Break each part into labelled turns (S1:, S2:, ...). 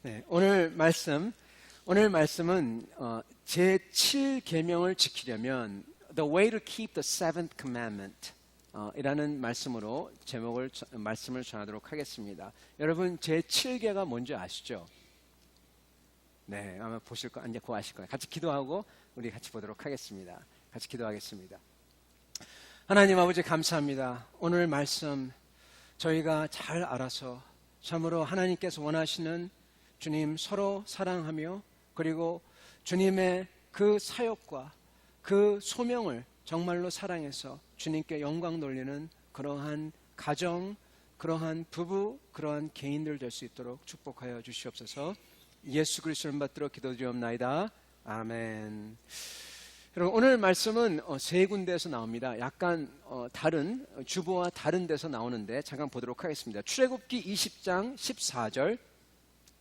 S1: 네, 오늘 말씀은 제 7계명을 지키려면 The way to keep the seventh commandment 이라는 말씀을 전하도록 하겠습니다. 여러분 제 7계가 뭔지 아시죠? 네, 아마 이제 곧 아실 거예요. 같이 기도하고 우리 같이 보도록 하겠습니다. 같이 기도하겠습니다. 하나님 아버지 감사합니다. 오늘 말씀 저희가 잘 알아서 참으로 하나님께서 원하시는 주님 서로 사랑하며 그리고 주님의 그 사역과 그 소명을 정말로 사랑해서 주님께 영광 돌리는 그러한 가정, 그러한 부부, 그러한 개인들 될 수 있도록 축복하여 주시옵소서. 예수 그리스도를 받들어 기도드리옵나이다. 아멘. 여러분 오늘 말씀은 세 군데에서 나옵니다. 약간 다른 주보와 다른 데서 나오는데 잠깐 보도록 하겠습니다. 출애굽기 20장 14절,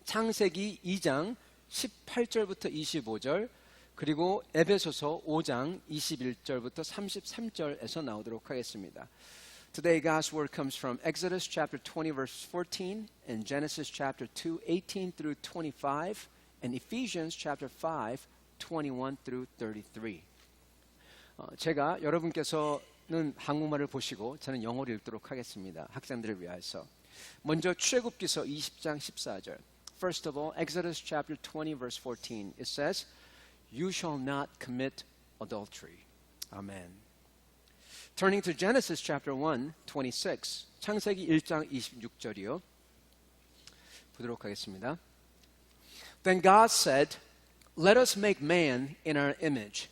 S1: 창세기 2장 18절부터 25절, 그리고 에베소서 5장 21절부터 33절에서 나오도록 하겠습니다. Today God's word comes from Exodus chapter 20 verse 14 and Genesis chapter 2 18 through 25 and Ephesians chapter 5 21 through 33. 제가 여러분께서는 한국말을 보시고 저는 영어를 읽도록 하겠습니다. 학생들을 위해서. 먼저 출애굽기서 20장 14절. First of all, Exodus chapter 20 verse 14. It says, "You shall not commit adultery." Amen. Turning to Genesis chapter 1, 26. 창세기 1장 26절이요. 보도록 하겠습니다. Then God said, "Let us make man in our image,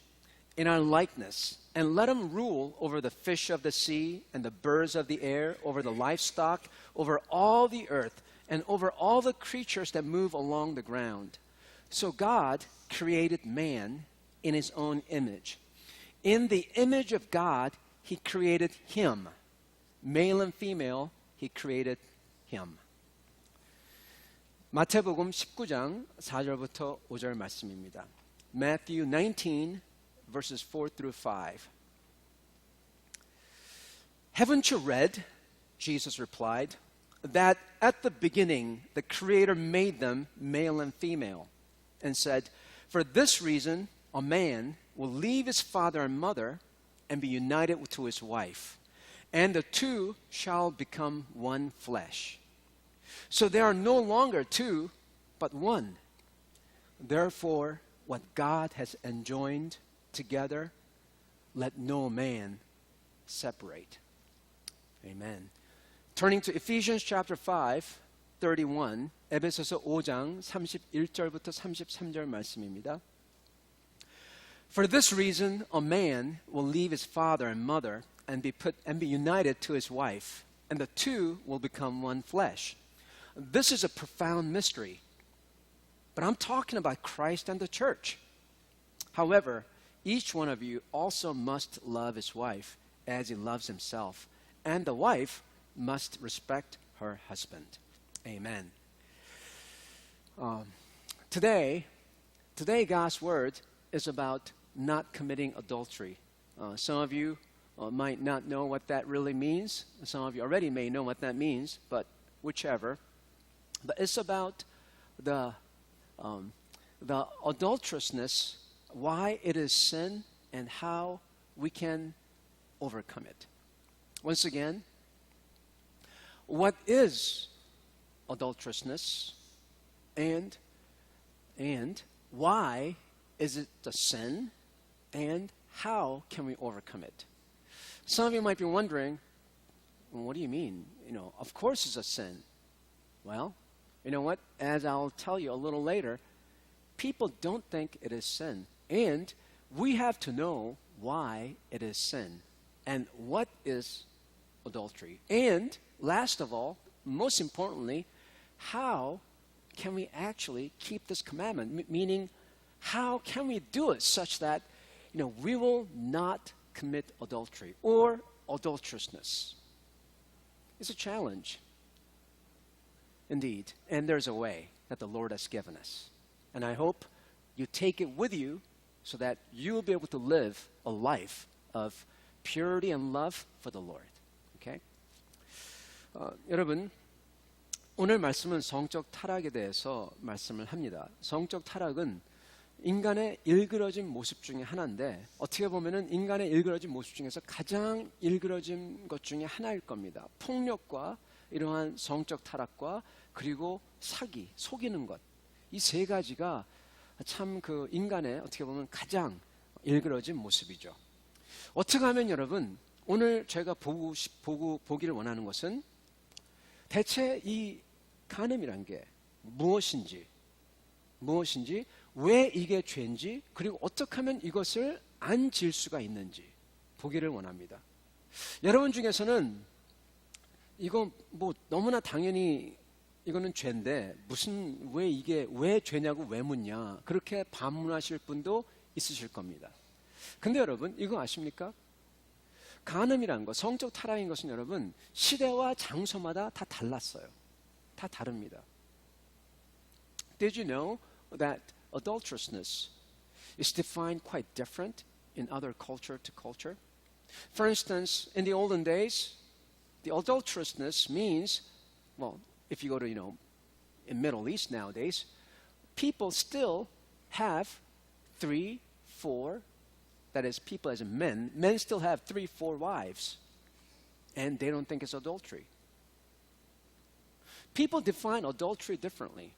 S1: in our likeness, and let him rule over the fish of the sea and the birds of the air, over the livestock, over all the earth, and over all the creatures that move along the ground." So God created man in his own image. In the image of God, he created him. Male and female, he created him. 마태복음 19장 4절부터 5절 말씀입니다. Matthew 19 verses 4 through 5. "Haven't you read," Jesus replied, "that at the beginning the Creator made them male and female, and said, 'For this reason a man will leave his father and mother and be united to his wife, and the two shall become one flesh. So they are no longer two, but one. Therefore, what God has enjoined together, let no man separate.'" Amen. Turning to Ephesians chapter 5, 31, 에베소서 5장 31절부터 33절 말씀입니다. "For this reason, a man will leave his father and mother and be united to his wife, and the two will become one flesh. This is a profound mystery, but I'm talking about Christ and the church. However, each one of you also must love his wife as he loves himself, and the wife must respect her husband." Amen. Today God's word is about not committing adultery. Some of you might not know what that really means. Some of you already may know what that means, but whichever. But it's about the adulterousness, why it is sin, and how we can overcome it. Once again, what is adulterousness, and why is it a sin, and how can we overcome it? Some of you might be wondering, well, what do you mean? Of course it's a sin. Well, you know what? As I'll tell you a little later, people don't think it is sin. And we have to know why it is sin and what is adultery. And last of all, most importantly, how can we actually keep this commandment? Meaning, how can we do it such that we will not commit adultery or adulterousness? It's a challenge. Indeed, and there's a way that the Lord has given us. And I hope you take it with you so that you'll be able to live a life of purity and love for the Lord. Okay? 여러분, 오늘 말씀은 성적 타락에 대해서 말씀을 합니다. 성적 타락은 인간의 일그러진 모습 중에 하나인데 어떻게 보면은 인간의 일그러진 모습 중에서 가장 일그러진 것 중에 하나일 겁니다. 폭력과 이러한 성적 타락과 그리고 사기, 속이는 것. 이 세 가지가 참 그 인간의 어떻게 보면 가장 일그러진 모습이죠. 어떻게 하면 여러분 오늘 제가 보기를 원하는 것은 대체 이 간음이란 게 무엇인지, 왜 이게 죄인지, 그리고 어떻게 하면 이것을 안 지을 수가 있는지 보기를 원합니다. 여러분 중에서는 이거 뭐 너무나 당연히 이거는 죄인데 왜 죄냐고 왜 묻냐 그렇게 반문하실 분도 있으실 겁니다. 근데 여러분 이거 아십니까? 간음이라는 것, 성적 타락인 것은 여러분 시대와 장소마다 다 달랐어요. 다 다릅니다. Did you know that adulterousness is defined quite different in other culture to culture? For instance, in the olden days, the adulterousness means, well, if you go to, in Middle East nowadays, people still have 3, 4, that is, people as men still have 3, 4 wives, and they don't think it's adultery. People define adultery differently.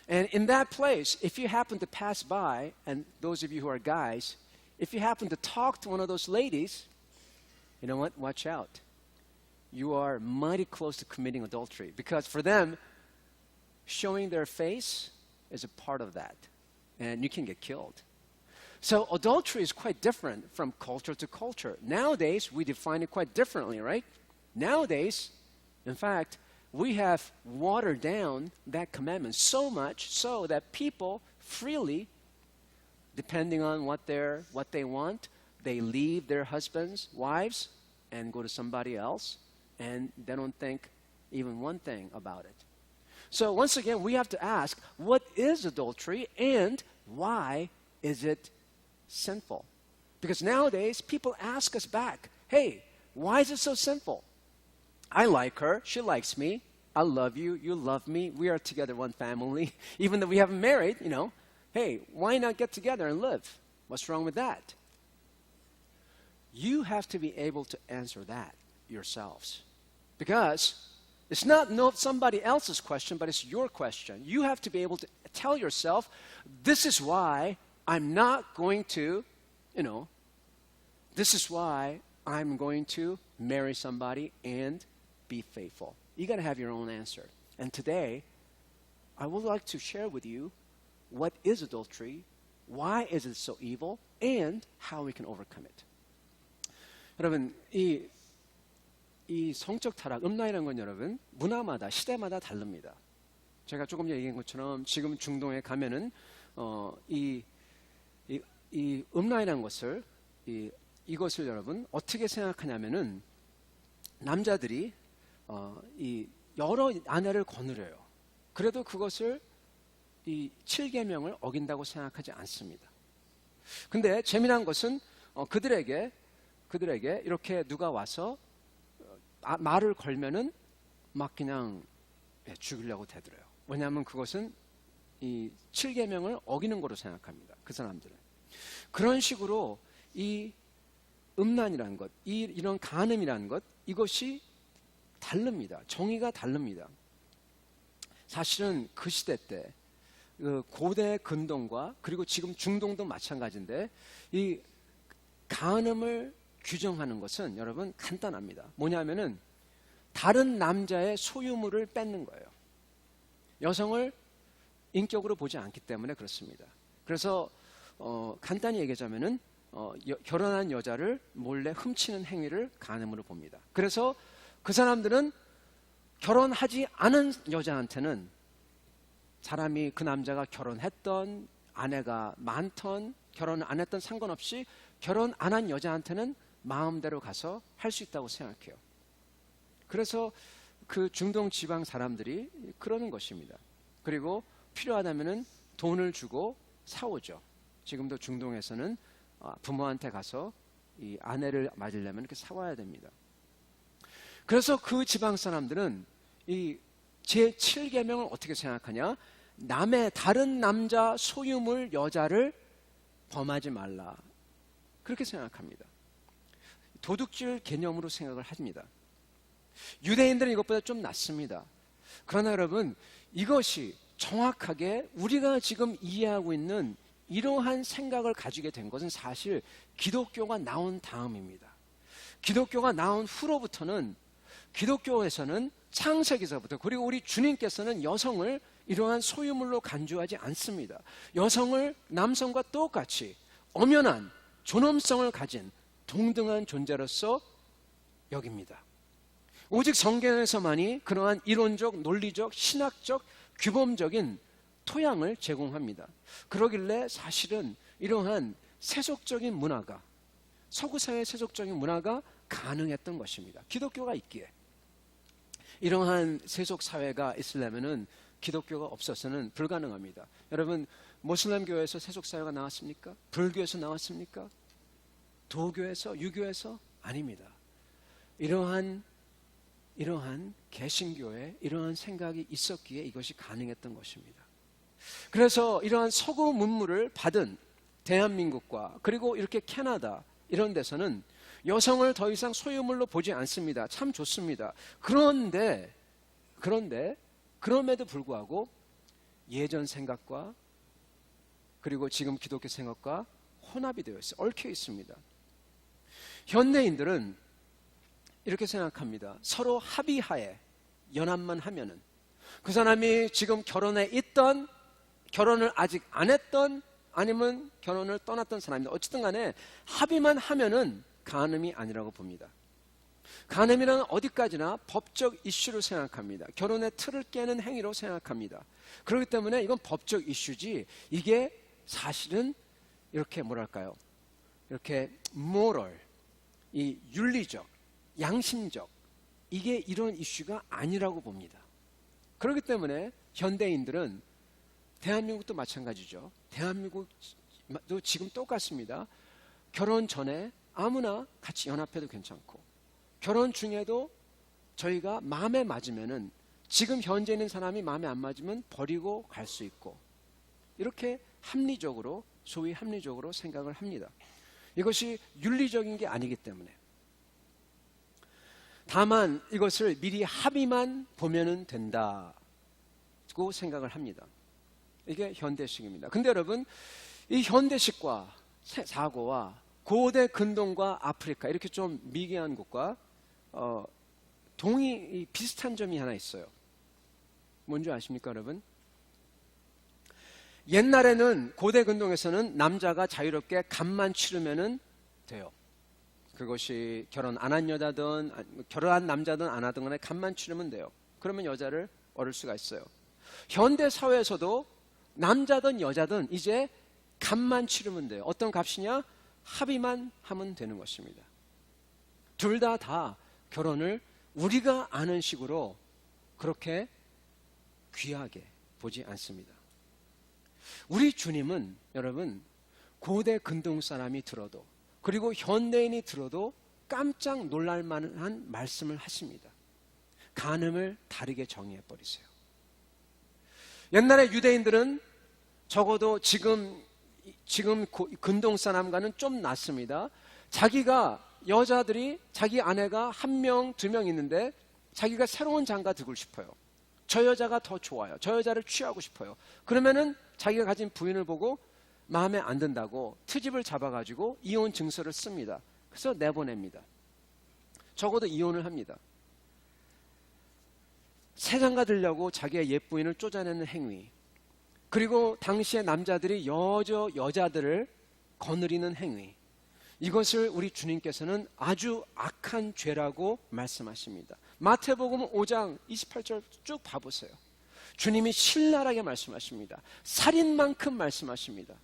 S1: And in that place, if you happen to pass by, and those of you who are guys, if you happen to talk to one of those ladies, you know what? Watch out. You are mighty close to committing adultery. Because for them, showing their face is a part of that. And you can get killed. So adultery is quite different from culture to culture. Nowadays, we define it quite differently, right? Nowadays, in fact, we have watered down that commandment so much so that people freely, depending on what they want, they leave their husbands, wives, and go to somebody else, and they don't think even one thing about it. So once again, we have to ask, what is adultery and why is it sinful? Because nowadays, people ask us back, hey, why is it so sinful? I like her, she likes me, I love you, you love me, we are together one family, even though we haven't married, hey, why not get together and live? What's wrong with that? You have to be able to answer that yourselves. Because it's not somebody else's question, but it's your question. You have to be able to tell yourself, this is why I'm not going to, this is why I'm going to marry somebody and be faithful. You got to have your own answer. And today, I would like to share with you what is adultery, why is it so evil, and how we can overcome it. 여러분, 이 성적 타락, 음란이라는 건 여러분 문화마다 시대마다 다릅니다. 제가 조금 얘기한 것처럼 지금 중동에 가면은 이 음란이라는 것을 이것을 여러분 어떻게 생각하냐면은 남자들이 이 여러 아내를 거느려요. 그래도 그것을 이 7계명을 어긴다고 생각하지 않습니다. 근데 재미난 것은 그들에게 이렇게 누가 와서 말을 걸면은 막 그냥 죽이려고 대들어요. 왜냐하면 그것은 이 7계명을 어기는 거로 생각합니다. 그 사람들은. 그런 식으로 이 음란이라는 것, 이런 간음이라는 것, 이것이 다릅니다. 정의가 다릅니다. 사실은 그 시대 때 그 고대 근동과 그리고 지금 중동도 마찬가지인데 이 간음을 규정하는 것은 여러분 간단합니다. 뭐냐면은 다른 남자의 소유물을 뺏는 거예요. 여성을 인격으로 보지 않기 때문에 그렇습니다. 그래서 간단히 얘기하자면은 결혼한 여자를 몰래 훔치는 행위를 간음으로 봅니다. 그래서 그 사람들은 결혼하지 않은 여자한테는 사람이 그 남자가 결혼했던 아내가 많던 결혼 안 했던 상관없이 결혼 안 한 여자한테는 마음대로 가서 할 수 있다고 생각해요. 그래서 그 중동 지방 사람들이 그러는 것입니다. 그리고 필요하다면은 돈을 주고 사오죠. 지금도 중동에서는 부모한테 가서 이 아내를 맞으려면 이렇게 사와야 됩니다. 그래서 그 지방 사람들은 이 제7계명을 어떻게 생각하냐? 남의 다른 남자 소유물 여자를 범하지 말라. 그렇게 생각합니다. 도둑질 개념으로 생각을 합니다. 유대인들은 이것보다 좀 낫습니다. 그러나 여러분, 이것이 정확하게 우리가 지금 이해하고 있는 이러한 생각을 가지게 된 것은 사실 기독교가 나온 다음입니다. 기독교가 나온 후로부터는, 기독교에서는 창세기서부터, 그리고 우리 주님께서는 여성을 이러한 소유물로 간주하지 않습니다. 여성을 남성과 똑같이 엄연한 존엄성을 가진 동등한 존재로서 여깁니다. 오직 성경에서만이 그러한 이론적, 논리적, 신학적, 규범적인 토양을 제공합니다. 그러길래 사실은 이러한 세속적인 문화가, 서구사회의 세속적인 문화가 가능했던 것입니다. 기독교가 있기에. 이러한 세속사회가 있으려면 기독교가 없어서는 불가능합니다. 여러분, 모슬람 교회에서 세속사회가 나왔습니까? 불교에서 나왔습니까? 도교에서, 유교에서? 아닙니다. 이러한 개신교에 이러한 생각이 있었기에 이것이 가능했던 것입니다. 그래서 이러한 서구 문물을 받은 대한민국과 그리고 이렇게 캐나다 이런 데서는 여성을 더 이상 소유물로 보지 않습니다. 참 좋습니다. 그런데 그럼에도 불구하고 예전 생각과 그리고 지금 기독교 생각과 혼합이 되어 있어요. 얽혀 있습니다. 현대인들은 이렇게 생각합니다. 서로 합의하에 연합만 하면은, 그 사람이 지금 결혼에 있던, 결혼을 아직 안 했던, 아니면 결혼을 떠났던 사람입니다. 어쨌든 간에 합의만 하면은 간음이 아니라고 봅니다. 간음이란 어디까지나 법적 이슈로 생각합니다. 결혼의 틀을 깨는 행위로 생각합니다. 그렇기 때문에 이건 법적 이슈지, 이게 사실은 이렇게 뭐랄까요, 이렇게 moral, 이 윤리적, 양심적, 이게 이런 이슈가 아니라고 봅니다. 그렇기 때문에 현대인들은, 대한민국도 마찬가지죠. 대한민국도 지금 똑같습니다. 결혼 전에 아무나 같이 연합해도 괜찮고, 결혼 중에도 저희가 마음에 맞으면은, 지금 현재 있는 사람이 마음에 안 맞으면 버리고 갈 수 있고, 이렇게 합리적으로, 소위 합리적으로 생각을 합니다. 이것이 윤리적인 게 아니기 때문에. 다만 이것을 미리 합의만 보면은 된다고 생각을 합니다. 이게 현대식입니다. 근데 여러분, 이 현대식과 사고와 고대 근동과 아프리카, 이렇게 좀 미개한 곳과 비슷한 점이 하나 있어요. 뭔지 아십니까, 여러분? 옛날에는 고대 근동에서는 남자가 자유롭게 간만 치르면 돼요. 그것이 결혼 안 한 여자든 결혼한 남자든 안 하든 간에 간만 치르면 돼요. 그러면 여자를 얻을 수가 있어요. 현대 사회에서도 남자든 여자든 이제 값만 치르면 돼요. 어떤 값이냐? 합의만 하면 되는 것입니다. 둘 다 결혼을 우리가 아는 식으로 그렇게 귀하게 보지 않습니다. 우리 주님은 여러분, 고대 근동 사람이 들어도, 그리고 현대인이 들어도 깜짝 놀랄 만한 말씀을 하십니다. 간음을 다르게 정의해 버리세요. 옛날에 유대인들은 적어도 지금 근동 사람과는 좀 낫습니다. 자기가, 여자들이, 자기 아내가 1명, 2명 있는데 자기가 새로운 장가 들고 싶어요. 저 여자가 더 좋아요. 저 여자를 취하고 싶어요. 그러면은 자기가 가진 부인을 보고 마음에 안 든다고 트집을 잡아가지고 이혼 증서를 씁니다. 그래서 내보냅니다. 적어도 이혼을 합니다. 새 장가 들려고 자기의 옛 부인을 쫓아내는 행위, 그리고 당시의 남자들이 여자들을 거느리는 행위, 이것을 우리 주님께서는 아주 악한 죄라고 말씀하십니다. 마태복음 5장 28절 쭉 봐보세요. 주님이 신랄하게 말씀하십니다. 살인만큼 말씀하십니다.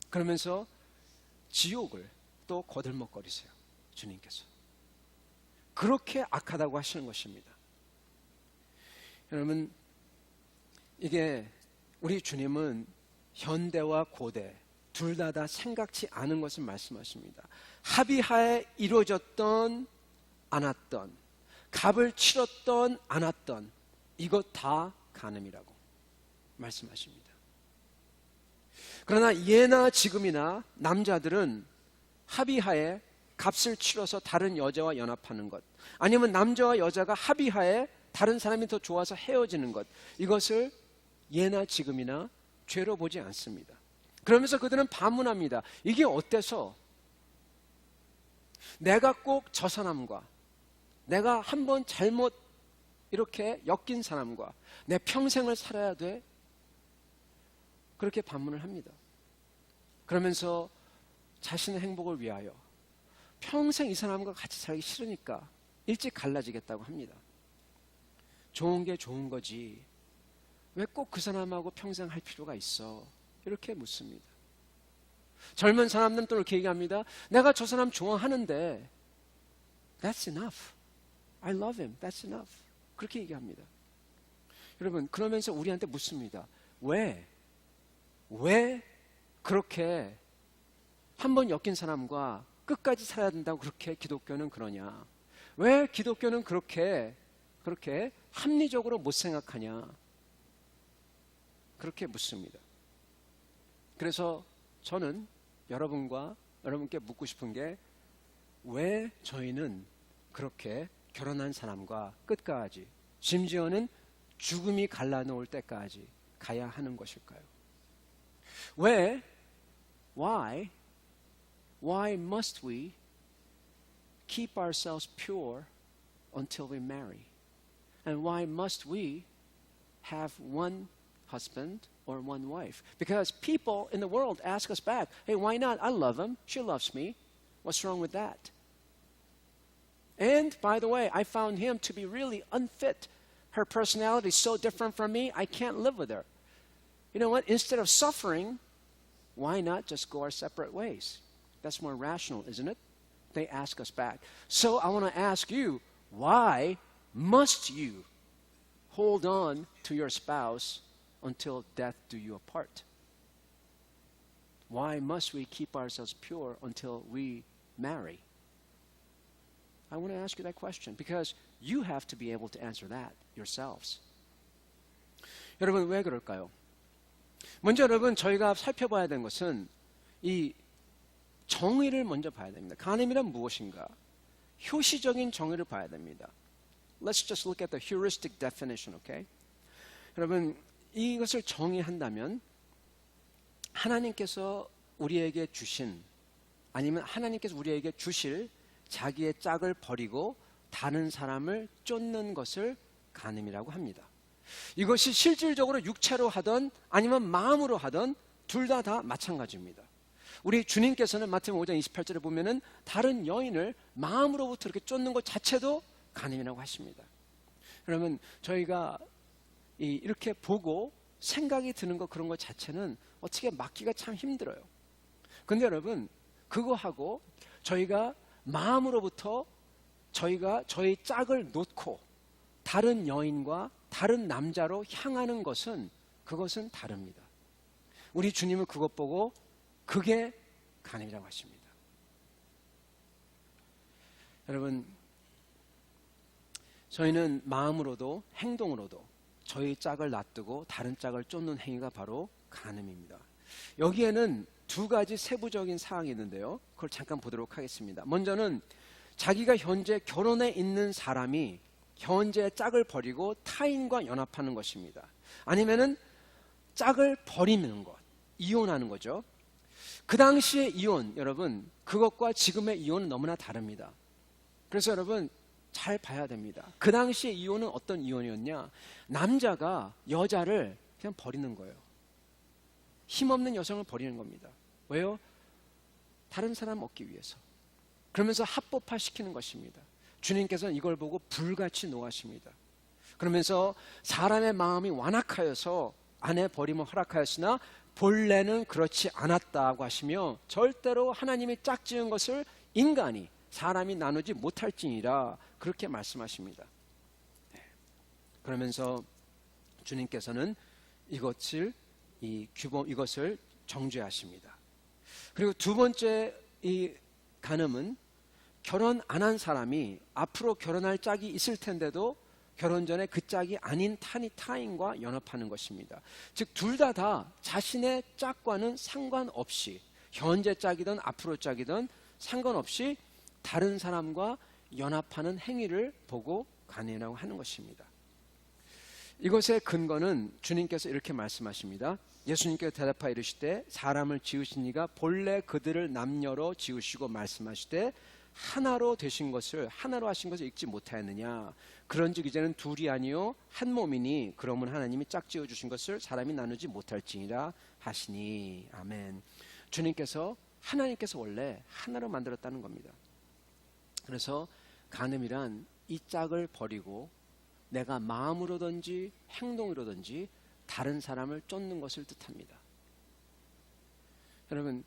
S1: 그러면서 지옥을 또 거들먹거리세요. 주님께서. 그렇게 악하다고 하시는 것입니다. 여러분, 이게 우리 주님은 현대와 고대 둘 다 생각지 않은 것을 말씀하십니다. 합의하에 이루어졌던 않았던, 값을 치렀던 않았던, 이것 다 간음이라고 말씀하십니다. 그러나 예나 지금이나 남자들은 합의하에 값을 치러서 다른 여자와 연합하는 것, 아니면 남자와 여자가 합의하에 다른 사람이 더 좋아서 헤어지는 것, 이것을 예나 지금이나 죄로 보지 않습니다. 그러면서 그들은 반문합니다. 이게 어때서 내가 꼭 저 사람과, 내가 한번 잘못 이렇게 엮인 사람과 내 평생을 살아야 돼? 그렇게 반문을 합니다. 그러면서 자신의 행복을 위하여 평생 이 사람과 같이 살기 싫으니까 일찍 갈라지겠다고 합니다. 좋은 게 좋은 거지 왜 꼭 그 사람하고 평생 할 필요가 있어? 이렇게 묻습니다. 젊은 사람들은 또 이렇게 얘기합니다. 내가 저 사람 좋아하는데 That's enough. I love him. That's enough. 그렇게 얘기합니다. 여러분, 그러면서 우리한테 묻습니다. 왜 그렇게 한번 엮인 사람과 끝까지 살아야 된다고 그렇게 기독교는 그러냐? 왜 기독교는 그렇게 합리적으로 못 생각하냐? 그렇게 묻습니다. 그래서 저는 여러분께 묻고 싶은 게 왜 저희는 그렇게 결혼한 사람과 끝까지, 심지어는 죽음이 갈라놓을 때까지 가야 하는 것일까요? Why must we keep ourselves pure until we marry? And why must we have one husband or one wife? Because people in the world ask us back, hey, why not? I love him. She loves me. What's wrong with that? And by the way, I found him to be really unfit. Her personality is so different from me, I can't live with her. You know what? Instead of suffering, why not just go our separate ways? That's more rational, isn't it? They ask us back. So I want to ask you, why must you hold on to your spouse until death do you apart? Why must we keep ourselves pure until we marry? I want to ask you that question because you have to be able to answer that yourselves. 여러분, 왜 그럴까요? 먼저 여러분, 저희가 살펴봐야 되는 것은 이 정의를 먼저 봐야 됩니다. 간음이란 무엇인가? 효시적인 정의를 봐야 됩니다. Let's just look at the heuristic definition, okay? 여러분, 이것을 정의한다면 하나님께서 우리에게 주신, 아니면 하나님께서 우리에게 주실 자기의 짝을 버리고 다른 사람을 쫓는 것을 간음이라고 합니다. 이것이 실질적으로 육체로 하든 아니면 마음으로 하든 둘 다 마찬가지입니다. 우리 주님께서는 마태복음 5장 28절에 보면은 다른 여인을 마음으로부터 이렇게 쫓는 것 자체도 간음이라고 하십니다. 그러면 저희가 이렇게 보고 생각이 드는 것, 그런 것 자체는 어떻게 막기가 참 힘들어요. 근데 여러분, 그거하고 저희가 마음으로부터 저희가 저희 짝을 놓고 다른 여인과 다른 남자로 향하는 것은, 그것은 다릅니다. 우리 주님은 그것 보고 그게 간음이라고 하십니다. 여러분, 저희는 마음으로도 행동으로도 저희 짝을 놔두고 다른 짝을 쫓는 행위가 바로 간음입니다. 여기에는 두 가지 세부적인 사항이 있는데요. 그걸 잠깐 보도록 하겠습니다. 먼저는 자기가 현재 결혼해 있는 사람이 현재 짝을 버리고 타인과 연합하는 것입니다. 아니면은 짝을 버리는 것, 이혼하는 거죠. 그 당시의 이혼, 여러분, 그것과 지금의 이혼은 너무나 다릅니다. 그래서 여러분, 잘 봐야 됩니다. 그 당시의 이혼은 어떤 이혼이었냐? 남자가 여자를 그냥 버리는 거예요. 힘없는 여성을 버리는 겁니다. 왜요? 다른 사람 얻기 위해서. 그러면서 합법화시키는 것입니다. 주님께서는 이걸 보고 불같이 노하십니다. 그러면서 사람의 마음이 완악하여서 아내 버림을 허락하였으나 본래는 그렇지 않았다고 하시며, 절대로 하나님이 짝지은 것을 인간이, 사람이 나누지 못할지니라, 그렇게 말씀하십니다. 그러면서 주님께서는 이것을 정죄하십니다. 그리고 두 번째 이 간음은 결혼 안 한 사람이 앞으로 결혼할 짝이 있을 텐데도 결혼 전에 그 짝이 아닌 타인과 연합하는 것입니다. 즉 둘 다 자신의 짝과는 상관없이, 현재 짝이든 앞으로 짝이든 상관없이 다른 사람과 연합하는 행위를 보고 간음이라고 하는 것입니다. 이것의 근거는 주님께서 이렇게 말씀하십니다. 예수님께서 대답하여 이르시되 사람을 지으신 이가 본래 그들을 남녀로 지으시고 말씀하시되 하나로 되신 것을, 하나로 하신 것을 잊지 못하였느냐. 그런즉 이제는 둘이 아니요 한 몸이니 그러면 하나님이 짝지어 주신 것을 사람이 나누지 못할지니라 하시니. 아멘. 주님께서, 하나님께서 원래 하나로 만들었다는 겁니다. 그래서 간음이란 이 짝을 버리고 내가 마음으로든지 행동으로든지 다른 사람을 쫓는 것을 뜻합니다. 여러분,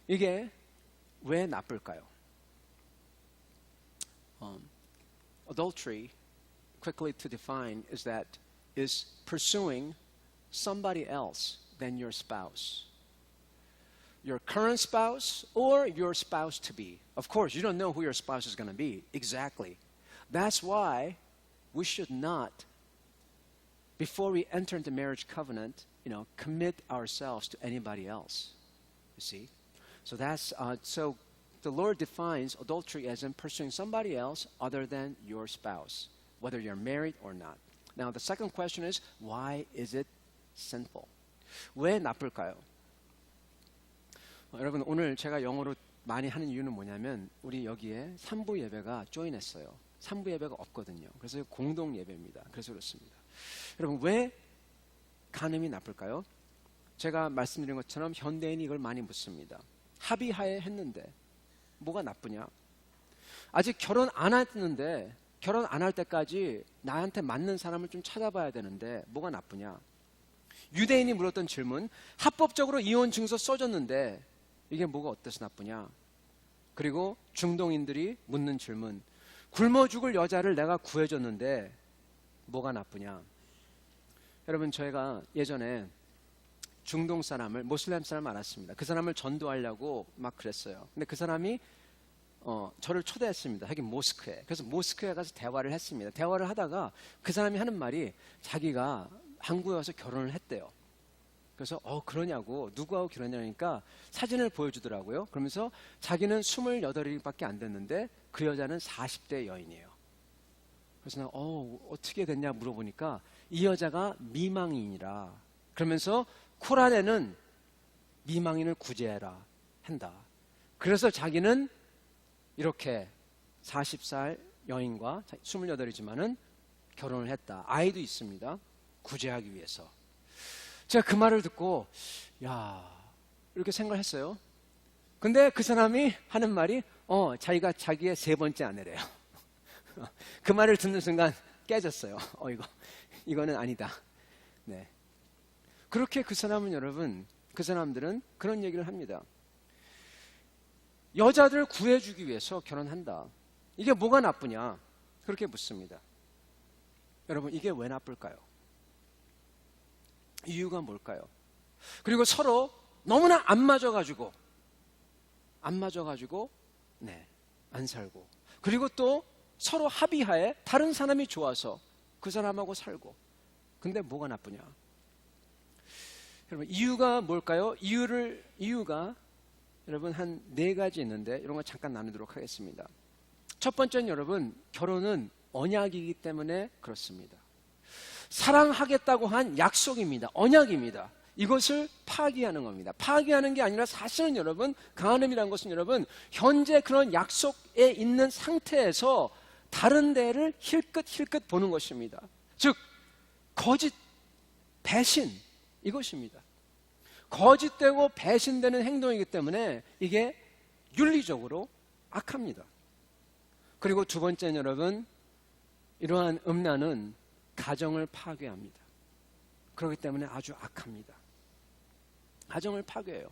S1: 이게 왜 나쁠까요? Adultery, quickly to define, is pursuing somebody else than your spouse. Your current spouse or your spouse to be. Of course, you don't know who your spouse is going to be. Exactly. That's why we should not, before we enter into marriage covenant, commit ourselves to anybody else. You see? So so the Lord defines adultery as in pursuing somebody else other than your spouse, whether you're married or not. Now, the second question is, why is it sinful? 왜 나쁠까요? 여러분, 오늘 제가 영어로 많이 하는 이유는 뭐냐면 우리 여기에 3부 예배가 조인했어요. 3부 예배가 없거든요. 그래서 공동 예배입니다. 그래서 그렇습니다. 여러분, 왜 간음이 나쁠까요? 제가 말씀드린 것처럼 현대인이 이걸 많이 묻습니다. 합의하에 했는데 뭐가 나쁘냐? 아직 결혼 안 했는데 결혼 안 할 때까지 나한테 맞는 사람을 좀 찾아봐야 되는데 뭐가 나쁘냐? 유대인이 물었던 질문, 합법적으로 이혼 증서 써줬는데 이게 뭐가 어때서 나쁘냐? 그리고 중동인들이 묻는 질문, 굶어 죽을 여자를 내가 구해줬는데 뭐가 나쁘냐? 여러분, 저희가 예전에 중동 사람을, 모슬렘 사람을 알았습니다. 그 사람을 전도하려고 막 그랬어요. 근데 그 사람이 저를 초대했습니다. 하긴 모스크에. 그래서 모스크에 가서 대화를 했습니다. 대화를 하다가 그 사람이 하는 말이 자기가 한국에 와서 결혼을 했대요. 그래서 그러냐고, 누구하고 결혼하냐니까 사진을 보여주더라고요. 그러면서 자기는 28밖에 안 됐는데 그 여자는 40대 여인이에요. 그래서 나 어떻게 됐냐 물어보니까 이 여자가 미망인이라. 그러면서 코란에는 미망인을 구제해라 한다. 그래서 자기는 이렇게 40살 여인과 28이지만은 결혼을 했다. 아이도 있습니다. 구제하기 위해서. 제가 그 말을 듣고 이렇게 생각을 했어요. 근데 그 사람이 하는 말이 자기가 자기의 3번째 아내래요. 그 말을 듣는 순간 깨졌어요. 이거는 아니다. 네. 그렇게 그 사람들은 그런 얘기를 합니다. 여자들 구해주기 위해서 결혼한다. 이게 뭐가 나쁘냐? 그렇게 묻습니다. 여러분, 이게 왜 나쁠까요? 이유가 뭘까요? 그리고 서로 너무나 안 맞아가지고 안 살고, 그리고 또 서로 합의하에 다른 사람이 좋아서 그 사람하고 살고. 근데 뭐가 나쁘냐? 여러분, 이유가 뭘까요? 이유가 여러분 한 4가지 있는데 이런 거 잠깐 나누도록 하겠습니다. 첫 번째는 여러분, 결혼은 언약이기 때문에 그렇습니다. 사랑하겠다고 한 약속입니다. 언약입니다. 이것을 파기하는 겁니다. 파기하는 게 아니라 사실은 여러분, 간음이라는 것은 여러분, 현재 그런 약속에 있는 상태에서 다른 데를 힐끗힐끗 보는 것입니다. 즉 거짓, 배신, 이것입니다. 거짓되고 배신되는 행동이기 때문에 이게 윤리적으로 악합니다. 그리고 두 번째는 여러분, 이러한 음란은 가정을 파괴합니다. 그렇기 때문에 아주 악합니다. 가정을 파괴해요.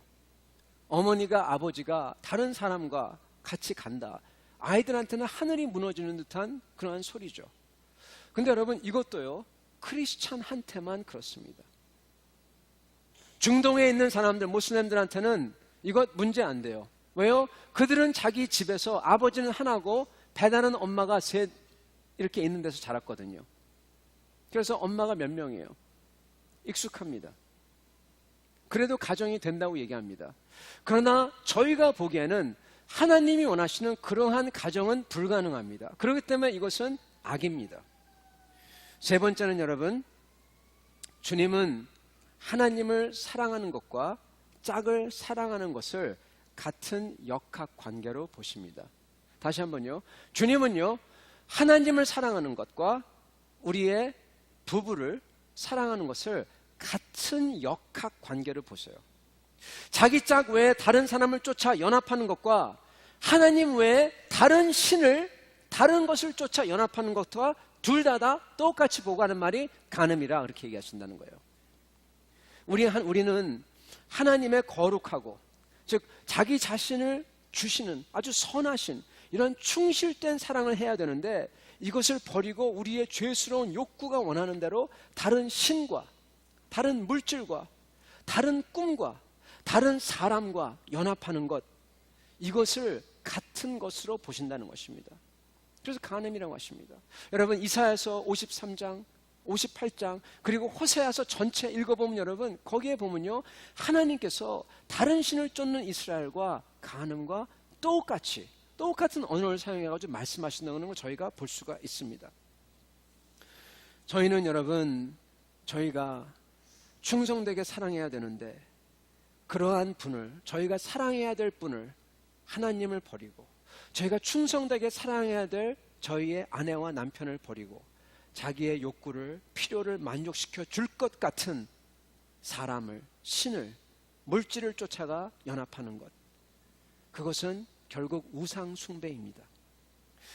S1: 어머니가, 아버지가 다른 사람과 같이 간다. 아이들한테는 하늘이 무너지는 듯한 그러한 소리죠. 근데 여러분, 이것도요, 크리스찬한테만 그렇습니다. 중동에 있는 사람들, 모슬렘들한테는 이것 문제 안 돼요. 왜요? 그들은 자기 집에서 아버지는 하나고 배다른 엄마가 셋 이렇게 있는 데서 자랐거든요. 그래서 엄마가 몇 명이에요? 익숙합니다. 그래도 가정이 된다고 얘기합니다. 그러나 저희가 보기에는 하나님이 원하시는 그러한 가정은 불가능합니다. 그렇기 때문에 이것은 악입니다. 세 번째는 여러분, 주님은 하나님을 사랑하는 것과 짝을 사랑하는 것을 같은 역학관계로 보십니다. 다시 한번요. 주님은요, 하나님을 사랑하는 것과 우리의 부부를 사랑하는 것을 같은 역학관계로 보세요. 자기 짝 외에 다른 사람을 쫓아 연합하는 것과 하나님 외에 다른 신을, 다른 것을 쫓아 연합하는 것과 둘 다 똑같이 보고 하는 말이 간음이라 그렇게 얘기하신다는 거예요. 우리는 하나님의 거룩하고, 즉 자기 자신을 주시는 아주 선하신 이런 충실된 사랑을 해야 되는데, 이것을 버리고 우리의 죄스러운 욕구가 원하는 대로 다른 신과 다른 물질과 다른 꿈과 다른 사람과 연합하는 것, 이것을 같은 것으로 보신다는 것입니다. 그래서 간음이라고 하십니다. 여러분, 이사야서 53장 58장 그리고 호세아서 전체 읽어보면 여러분, 거기에 보면요, 하나님께서 다른 신을 쫓는 이스라엘과 간음과 똑같은 언어를 사용해가지고 말씀하신다는 걸 저희가 볼 수가 있습니다. 저희는 여러분, 저희가 충성되게 사랑해야 되는데, 그러한 분을, 저희가 사랑해야 될 분을, 하나님을 버리고, 저희가 충성되게 사랑해야 될 저희의 아내와 남편을 버리고 자기의 욕구를, 필요를 만족시켜 줄 것 같은 사람을, 신을, 물질을 쫓아가 연합하는 것, 그것은 결국 우상 숭배입니다.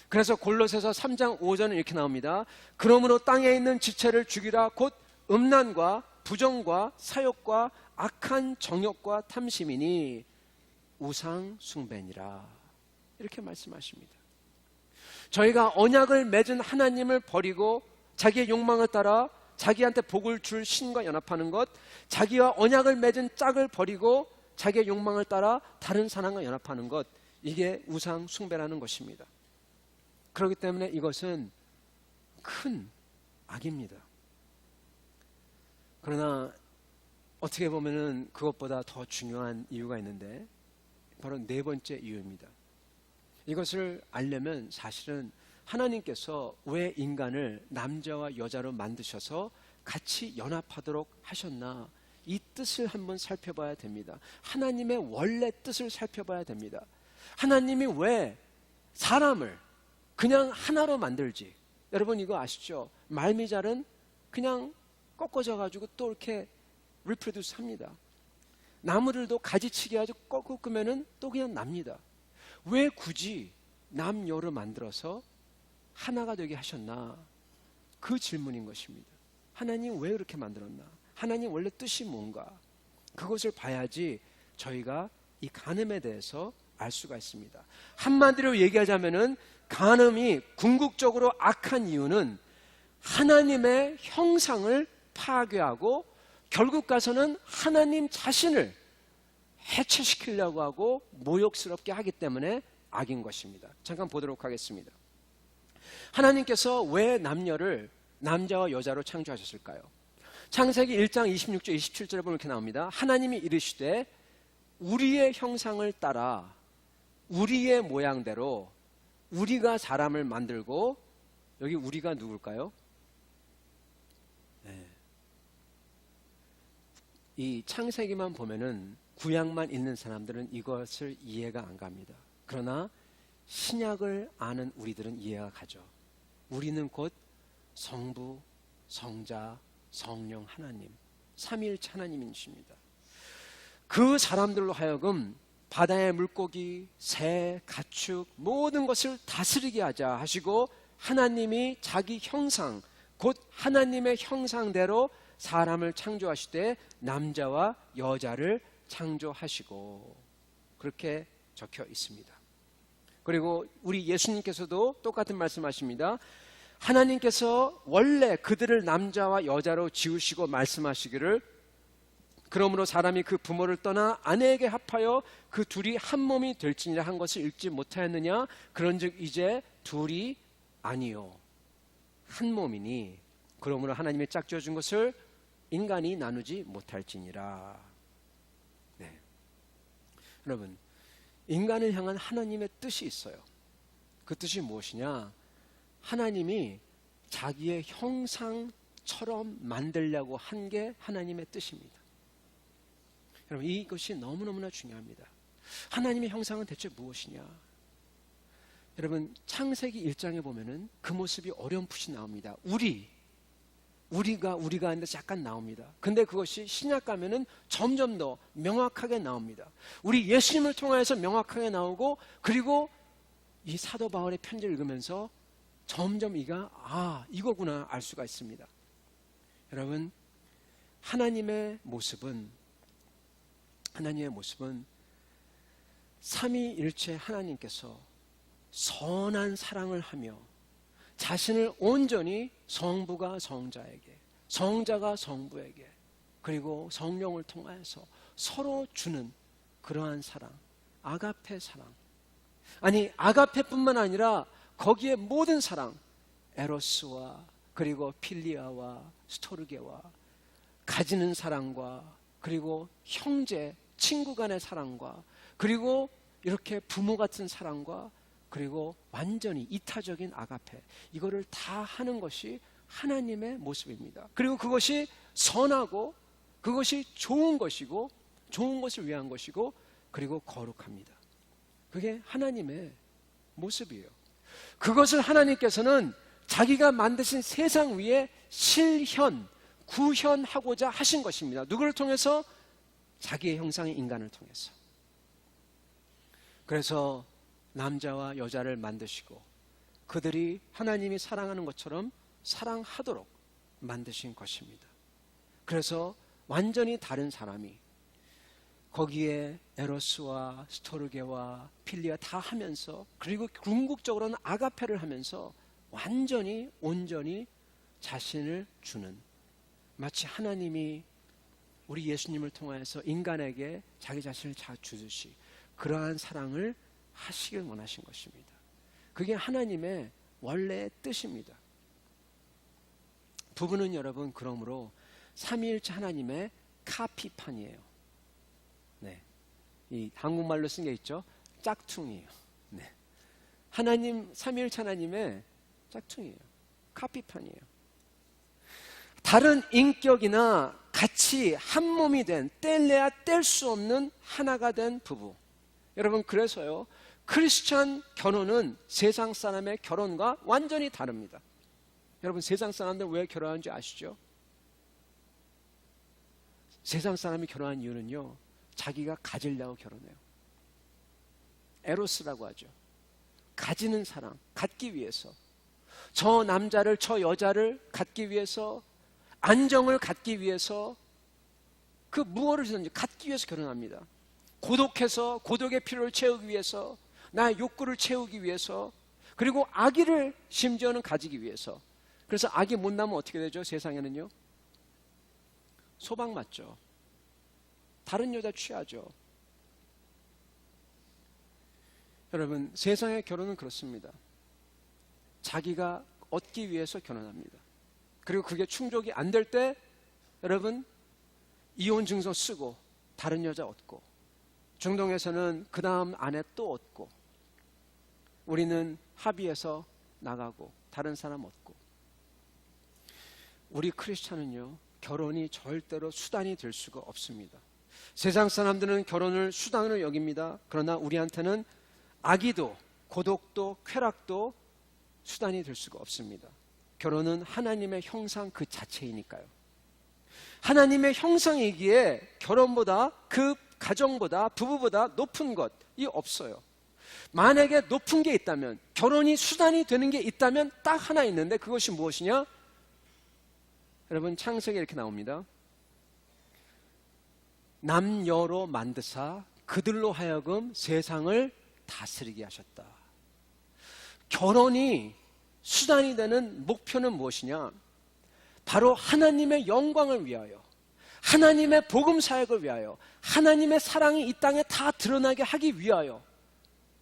S1: 그래서 골로새서 3장 5절은 이렇게 나옵니다. 그러므로 땅에 있는 지체를 죽이라. 곧 음란과 부정과 사욕과 악한 정욕과 탐심이니 우상 숭배니라. 이렇게 말씀하십니다. 저희가 언약을 맺은 하나님을 버리고 자기의 욕망을 따라 자기한테 복을 줄 신과 연합하는 것, 자기와 언약을 맺은 짝을 버리고 자기의 욕망을 따라 다른 사람과 연합하는 것, 이게 우상 숭배라는 것입니다. 그렇기 때문에 이것은 큰 악입니다. 그러나 어떻게 보면은 그것보다 더 중요한 이유가 있는데, 바로 네 번째 이유입니다. 이것을 알려면 사실은 하나님께서 왜 인간을 남자와 여자로 만드셔서 같이 연합하도록 하셨나, 이 뜻을 한번 살펴봐야 됩니다. 하나님의 원래 뜻을 살펴봐야 됩니다. 하나님이 왜 사람을 그냥 하나로 만들지? 여러분 이거 아시죠? 말미잘은 그냥 꺾어져 가지고 또 이렇게 리프로듀스 합니다. 나무들도 가지치기 가지고 꺾으면은 또 그냥 납니다. 왜 굳이 남여를 만들어서 하나가 되게 하셨나? 그 질문인 것입니다. 하나님 왜 그렇게 만들었나? 하나님 원래 뜻이 뭔가? 그것을 봐야지 저희가 이 간음에 대해서 알 수가 있습니다. 한마디로 얘기하자면은 간음이 궁극적으로 악한 이유는 하나님의 형상을 파괴하고 결국 가서는 하나님 자신을 해체시키려고 하고 모욕스럽게 하기 때문에 악인 것입니다. 잠깐 보도록 하겠습니다. 하나님께서 왜 남녀를 남자와 여자로 창조하셨을까요? 창세기 1장 26절 27절에 보면 이렇게 나옵니다. 하나님이 이르시되 우리의 형상을 따라 우리의 모양대로 우리가 사람을 만들고, 여기 우리가 누굴까요? 네. 이 창세기만 보면은 구약만 있는 사람들은 이것을 이해가 안 갑니다. 그러나 신약을 아는 우리들은 이해가 가죠. 우리는 곧 성부, 성자, 성령 하나님, 삼위일체 하나님이십니다. 그 사람들로 하여금 바다의 물고기, 새, 가축 모든 것을 다스리게 하자 하시고, 하나님이 자기 형상, 곧 하나님의 형상대로 사람을 창조하시되 남자와 여자를 창조하시고, 그렇게 적혀 있습니다. 그리고 우리 예수님께서도 똑같은 말씀하십니다. 하나님께서 원래 그들을 남자와 여자로 지으시고 말씀하시기를, 그러므로 사람이 그 부모를 떠나 아내에게 합하여 그 둘이 한 몸이 될지니라 한 것을 읽지 못하였느냐? 그런즉 이제 둘이 아니요 한 몸이니 그러므로 하나님의 짝지어 준 것을 인간이 나누지 못할지니라. 네. 여러분, 인간을 향한 하나님의 뜻이 있어요. 그 뜻이 무엇이냐? 하나님이 자기의 형상처럼 만들려고 한 게 하나님의 뜻입니다. 여러분, 이것이 너무너무나 중요합니다. 하나님의 형상은 대체 무엇이냐? 여러분, 창세기 1장에 보면은 그 모습이 어렴풋이 나옵니다. 우리가 하는데 잠깐 나옵니다. 근데 그것이 신약 가면은 점점 더 명확하게 나옵니다. 우리 예수님을 통해서 명확하게 나오고, 그리고 이 사도 바울의 편지를 읽으면서 점점 이거구나 알 수가 있습니다. 여러분, 하나님의 모습은 삼위일체 하나님께서 선한 사랑을 하며 자신을 온전히 성부가 성자에게, 성자가 성부에게, 그리고 성령을 통하여서 서로 주는 그러한 사랑, 아가페 사랑. 아니, 아가페뿐만 아니라 거기에 모든 사랑, 에로스와 그리고 필리아와 스토르게와 가지는 사랑과, 그리고 형제, 친구 간의 사랑과, 그리고 이렇게 부모 같은 사랑과, 그리고 완전히 이타적인 아가페, 이거를 다 하는 것이 하나님의 모습입니다. 그리고 그것이 선하고, 그것이 좋은 것이고, 좋은 것을 위한 것이고, 그리고 거룩합니다. 그게 하나님의 모습이에요. 그것을 하나님께서는 자기가 만드신 세상 위에 구현하고자 하신 것입니다. 누구를 통해서? 자기의 형상의 인간을 통해서. 그래서 남자와 여자를 만드시고 그들이 하나님이 사랑하는 것처럼 사랑하도록 만드신 것입니다. 그래서 완전히 다른 사람이 거기에 에로스와 스토르게와 필리아 다 하면서, 그리고 궁극적으로는 아가페를 하면서 완전히 온전히 자신을 주는, 마치 하나님이 우리 예수님을 통하여서 인간에게 자기 자신을 다 주듯이 그러한 사랑을 하시길 원하신 것입니다. 그게 하나님의 원래의 뜻입니다. 부부는 여러분, 그러므로 삼위일체 하나님의 카피판이에요. 네, 이 한국말로 쓴 게 있죠. 짝퉁이에요. 네, 하나님, 삼위일체 하나님의 짝퉁이에요. 카피판이에요. 다른 인격이나 같이 한 몸이 된, 뗄래야 뗄 수 없는 하나가 된 부부. 여러분, 그래서요, 크리스찬 결혼은 세상 사람의 결혼과 완전히 다릅니다. 여러분, 세상 사람들 왜 결혼하는지 아시죠? 세상 사람이 결혼한 이유는요, 자기가 가지려고 결혼해요. 에로스라고 하죠. 가지는 사랑, 갖기 위해서. 저 남자를, 저 여자를 갖기 위해서, 안정을 갖기 위해서, 그 무엇이든지 갖기 위해서 결혼합니다. 고독해서 고독의 필요를 채우기 위해서, 나의 욕구를 채우기 위해서, 그리고 아기를 심지어는 가지기 위해서. 그래서 아기 못 낳으면 어떻게 되죠? 세상에는요, 소방 맞죠. 다른 여자 취하죠. 여러분, 세상의 결혼은 그렇습니다. 자기가 얻기 위해서 결혼합니다. 그리고 그게 충족이 안 될 때 여러분, 이혼 증서 쓰고 다른 여자 얻고, 중동에서는 그 다음 아내 또 얻고, 우리는 합의해서 나가고 다른 사람 얻고. 우리 크리스찬은요, 결혼이 절대로 수단이 될 수가 없습니다. 세상 사람들은 결혼을 수단으로 여깁니다. 그러나 우리한테는 악의도, 고독도, 쾌락도 수단이 될 수가 없습니다. 결혼은 하나님의 형상 그 자체이니까요. 하나님의 형상이기에 결혼보다, 그 가정보다, 부부보다 높은 것이 없어요. 만약에 높은 게 있다면, 결혼이 수단이 되는 게 있다면 딱 하나 있는데, 그것이 무엇이냐? 여러분, 창세기에 이렇게 나옵니다. 남여로 만드사 그들로 하여금 세상을 다스리게 하셨다. 결혼이 수단이 되는 목표는 무엇이냐? 바로 하나님의 영광을 위하여, 하나님의 복음 사역을 위하여, 하나님의 사랑이 이 땅에 다 드러나게 하기 위하여,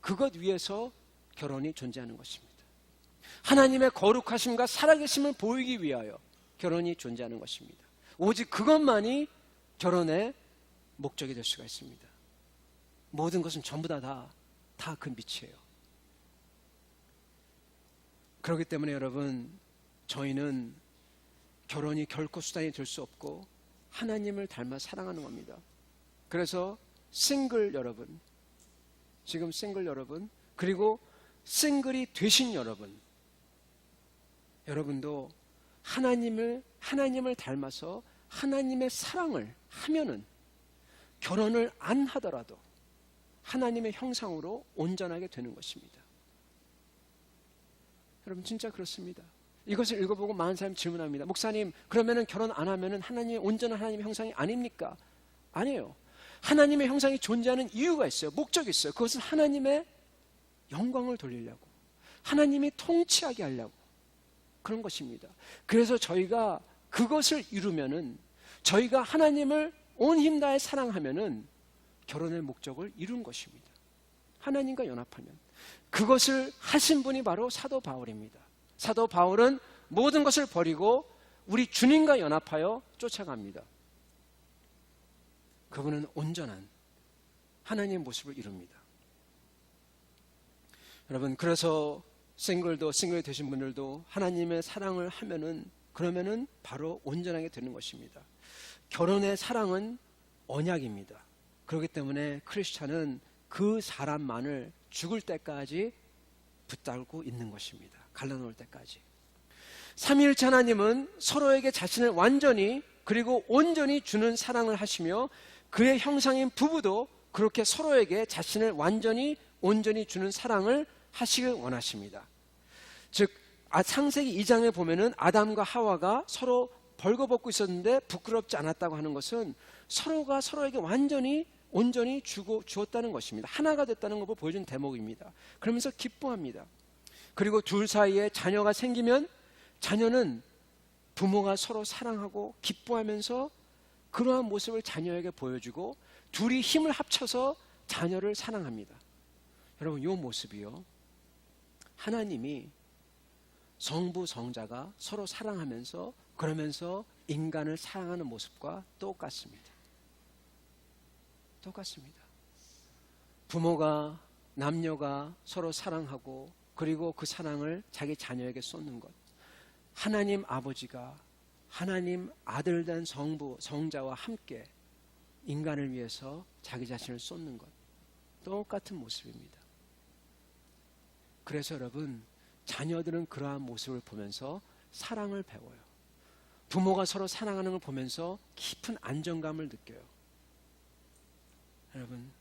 S1: 그것 위해서 결혼이 존재하는 것입니다. 하나님의 거룩하심과 살아계심을 보이기 위하여, 결혼이 존재하는 것입니다. 오직 그것만이 결혼의 목적이 될 수가 있습니다. 모든 것은 전부 다 그 빛이에요. 그렇기 때문에 여러분, 저희는 결혼이 결코 수단이 될 수 없고 하나님을 닮아 사랑하는 겁니다. 그래서 싱글 여러분, 지금 싱글 여러분, 그리고 싱글이 되신 여러분, 여러분도 하나님을 닮아서 하나님의 사랑을 하면은 결혼을 안 하더라도 하나님의 형상으로 온전하게 되는 것입니다. 여러분, 진짜 그렇습니다. 이것을 읽어보고 많은 사람이 질문합니다. 목사님, 그러면은 결혼 안 하면은 온전한 하나님의 형상이 아닙니까? 아니에요. 하나님의 형상이 존재하는 이유가 있어요. 목적이 있어요. 그것은 하나님의 영광을 돌리려고, 하나님이 통치하게 하려고 그런 것입니다. 그래서 저희가 그것을 이루면은, 저희가 하나님을 온 힘 다해 사랑하면은 결혼의 목적을 이룬 것입니다. 하나님과 연합하면. 그것을 하신 분이 바로 사도 바울입니다. 사도 바울은 모든 것을 버리고 우리 주님과 연합하여 쫓아갑니다. 그분은 온전한 하나님의 모습을 이룹니다. 여러분, 그래서 싱글 되신 분들도 하나님의 사랑을 하면은, 그러면은 바로 온전하게 되는 것입니다. 결혼의 사랑은 언약입니다. 그렇기 때문에 크리스찬은 그 사람만을 죽을 때까지 붙들고 있는 것입니다. 갈라놓을 때까지. 삼위일체 하나님은 서로에게 자신을 완전히 그리고 온전히 주는 사랑을 하시며, 그의 형상인 부부도 그렇게 서로에게 자신을 완전히 온전히 주는 사랑을 하시길 원하십니다. 즉, 창세기 2장에 보면은 아담과 하와가 서로 벌거벗고 있었는데 부끄럽지 않았다고 하는 것은 서로가 서로에게 온전히 주었다는 것입니다. 하나가 됐다는 것을 보여준 대목입니다. 그러면서 기뻐합니다. 그리고 둘 사이에 자녀가 생기면 자녀는 부모가 서로 사랑하고 기뻐하면서 그러한 모습을 자녀에게 보여주고 둘이 힘을 합쳐서 자녀를 사랑합니다. 여러분, 이 모습이요, 하나님이 성부 성자가 서로 사랑하면서 그러면서 인간을 사랑하는 모습과 똑같습니다. 부모가, 남녀가 서로 사랑하고 그리고 그 사랑을 자기 자녀에게 쏟는 것, 하나님 아버지가 하나님 아들 된 성부 성자와 함께 인간을 위해서 자기 자신을 쏟는 것, 똑같은 모습입니다. 그래서 여러분, 자녀들은 그러한 모습을 보면서 사랑을 배워요. 부모가 서로 사랑하는 걸 보면서 깊은 안정감을 느껴요. 여러분,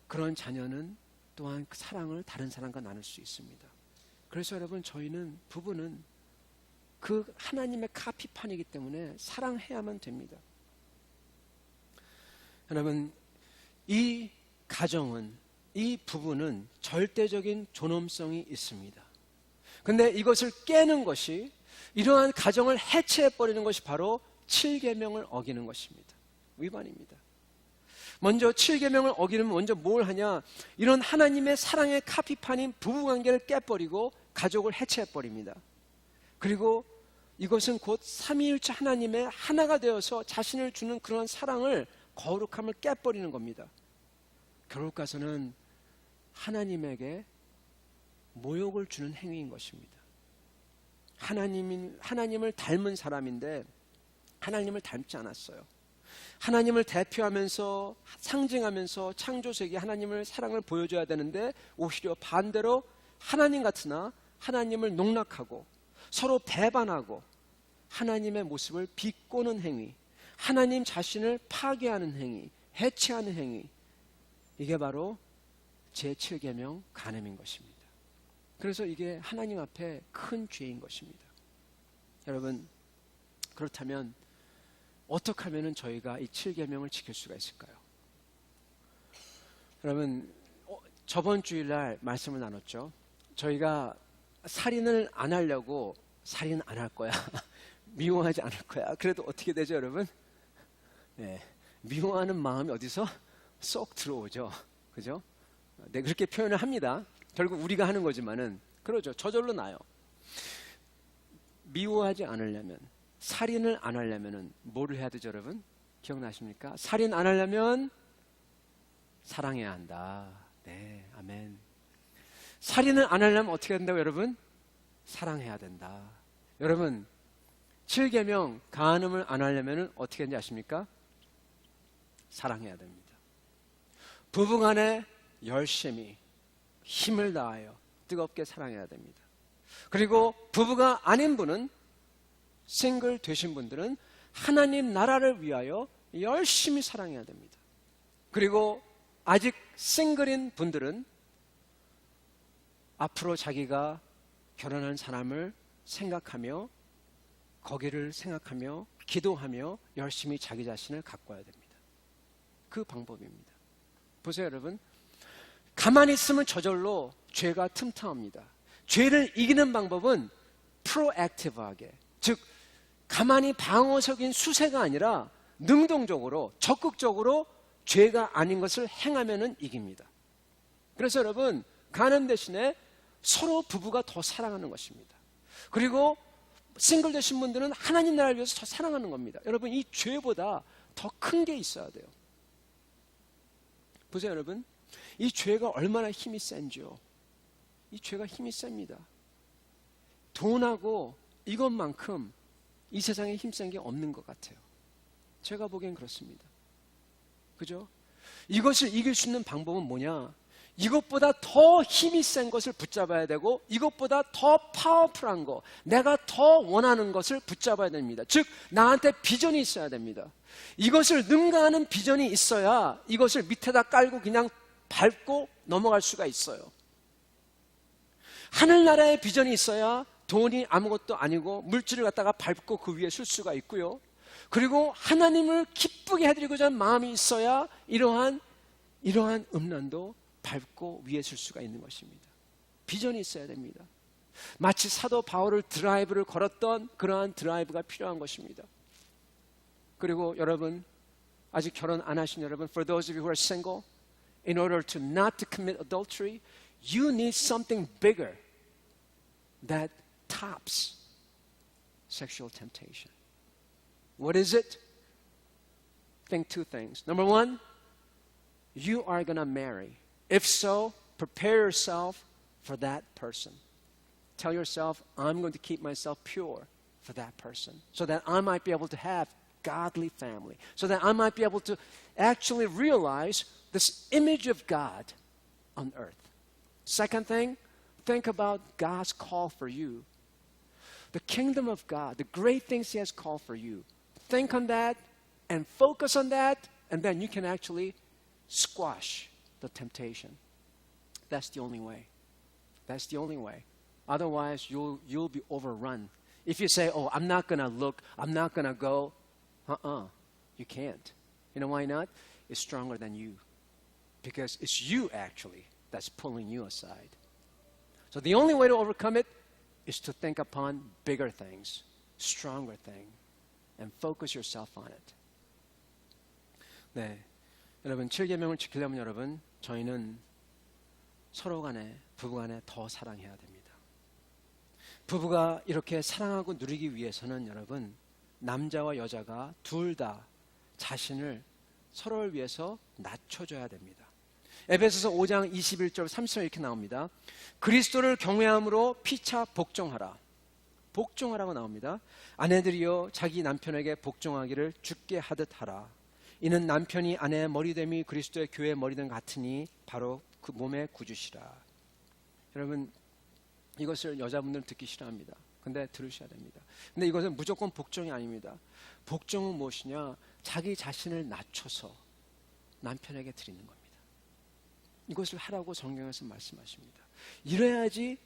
S1: 그런 자녀는 또한 그 사랑을 다른 사람과 나눌 수 있습니다. 그래서 여러분, 부부는 그 하나님의 카피판이기 때문에 사랑해야만 됩니다. 여러분, 이 가정은, 이 부부는 절대적인 존엄성이 있습니다. 근데 이것을 깨는 것이, 이러한 가정을 해체해버리는 것이 바로 7계명을 어기는 것입니다. 위반입니다. 먼저 7계명을 어기면 먼저 뭘 하냐, 이런 하나님의 사랑의 카피판인 부부관계를 깨버리고 가족을 해체해버립니다. 그리고 이것은 곧 삼위일체 하나님의 하나가 되어서 자신을 주는 그런 사랑을, 거룩함을 깨버리는 겁니다. 결국 가서는 하나님에게 모욕을 주는 행위인 것입니다. 하나님을 닮은 사람인데 하나님을 닮지 않았어요. 하나님을 대표하면서 상징하면서 창조세계 하나님을 사랑을 보여줘야 되는데 오히려 반대로 하나님 같으나 하나님을 농락하고 서로 배반하고 하나님의 모습을 비꼬는 행위, 하나님 자신을 파괴하는 행위, 해체하는 행위, 이게 바로 제7계명 간음인 것입니다. 그래서 이게 하나님 앞에 큰 죄인 것입니다. 여러분, 그렇다면 어떻게 하면 저희가 이 7계명을 지킬 수가 있을까요? 여러분, 저번 주일날 말씀을 나눴죠. 저희가 살인을 안 하려고 살인 안 할 거야. 미워하지 않을 거야. 그래도 어떻게 되죠, 여러분? 네, 미워하는 마음이 어디서 쏙 들어오죠. 그죠? 네, 그렇게 표현을 합니다. 결국 우리가 하는 거지만은 그러죠. 저절로 나요. 미워하지 않으려면, 살인을 안 하려면은 뭐를 해야 되죠, 여러분? 기억나십니까? 살인 안 하려면 사랑해야 한다. 네, 아멘. 살인을 안 하려면 어떻게 해야 된다고, 여러분? 사랑해야 된다. 여러분, 7계명 간음을 안 하려면 어떻게 하는지 아십니까? 사랑해야 됩니다. 부부간에 열심히 힘을 다하여 뜨겁게 사랑해야 됩니다. 그리고 부부가 아닌 분은, 싱글 되신 분들은 하나님 나라를 위하여 열심히 사랑해야 됩니다. 그리고 아직 싱글인 분들은 앞으로 자기가 결혼한 사람을 생각하며, 거기를 생각하며 기도하며 열심히 자기 자신을 가꿔야 됩니다. 그 방법입니다. 보세요, 여러분. 가만히 있으면 저절로 죄가 틈타옵니다. 죄를 이기는 방법은 프로액티브하게, 즉 가만히 방어적인 수세가 아니라 능동적으로, 적극적으로 죄가 아닌 것을 행하면은 이깁니다. 그래서 여러분, 간음 대신에 서로 부부가 더 사랑하는 것입니다. 그리고 싱글 되신 분들은 하나님 나라를 위해서 더 사랑하는 겁니다. 여러분, 이 죄보다 더 큰 게 있어야 돼요. 보세요, 여러분. 이 죄가 얼마나 힘이 센지요. 이 죄가 힘이 셉니다. 돈하고 이것만큼 이 세상에 힘센 게 없는 것 같아요. 제가 보기엔 그렇습니다. 그죠? 이것을 이길 수 있는 방법은 뭐냐? 이것보다 더 힘이 센 것을 붙잡아야 되고, 이것보다 더 파워풀한 거, 내가 더 원하는 것을 붙잡아야 됩니다. 즉 나한테 비전이 있어야 됩니다. 이것을 능가하는 비전이 있어야 이것을 밑에다 깔고 그냥 밟고 넘어갈 수가 있어요. 하늘나라의 비전이 있어야 돈이 아무것도 아니고 물질을 갖다가 밟고 그 위에 설 수가 있고요. 그리고 하나님을 기쁘게 해드리고자 하는 마음이 있어야 이러한 음란도 밟고 위에 설 수가 있는 것입니다. 비전이 있어야 됩니다. 마치 사도 바울을 드라이브를 걸었던 그러한 드라이브가 필요한 것입니다. 그리고 여러분, 아직 결혼 안 하신 여러분, for those of you who are single, in order to not to commit adultery, you need something bigger that tops sexual temptation. What is it? Think two things. Number one, you are going to marry. If so, prepare yourself for that person. Tell yourself, I'm going to keep myself pure for that person, so that I might be able to have godly family, so that I might be able to actually realize this image of God on earth. Second thing, think about God's call for you. The kingdom of God, the great things He has called for you. Think on that and focus on that, and then you can actually squash the temptation. That's the only way. That's the only way. Otherwise, you'll be overrun. If you say, oh, I'm not going to look, I'm not going to go, you can't. You know why not? It's stronger than you. Because it's you actually that's pulling you aside. So the only way to overcome it is to think upon bigger things, stronger things, and focus yourself on it. 네, 여러분 7계명을 지키려면 여러분 저희는 서로 간에, 부부 간에 더 사랑해야 됩니다. 부부가 이렇게 사랑하고 누리기 위해서는 여러분 남자와 여자가 둘 다 자신을 서로를 위해서 낮춰줘야 됩니다. 에베소서 5장 21절 30절 이렇게 나옵니다. 그리스도를 경외함으로 피차 복종하라. 복종하라고 나옵니다. 아내들이여 자기 남편에게 복종하기를 주께 하듯 하라. 이는 남편이 아내의 머리됨이 그리스도의 교회의 머리됨 같으니 바로 그 몸의 구주시라. 여러분 이것을 여자분들은 듣기 싫어합니다. 근데 들으셔야 됩니다. 근데 이것은 무조건 복종이 아닙니다. 복종은 무엇이냐? 자기 자신을 낮춰서 남편에게 드리는 겁니다. 이것을 하라고 성경에서 말씀하십니다. 이래야지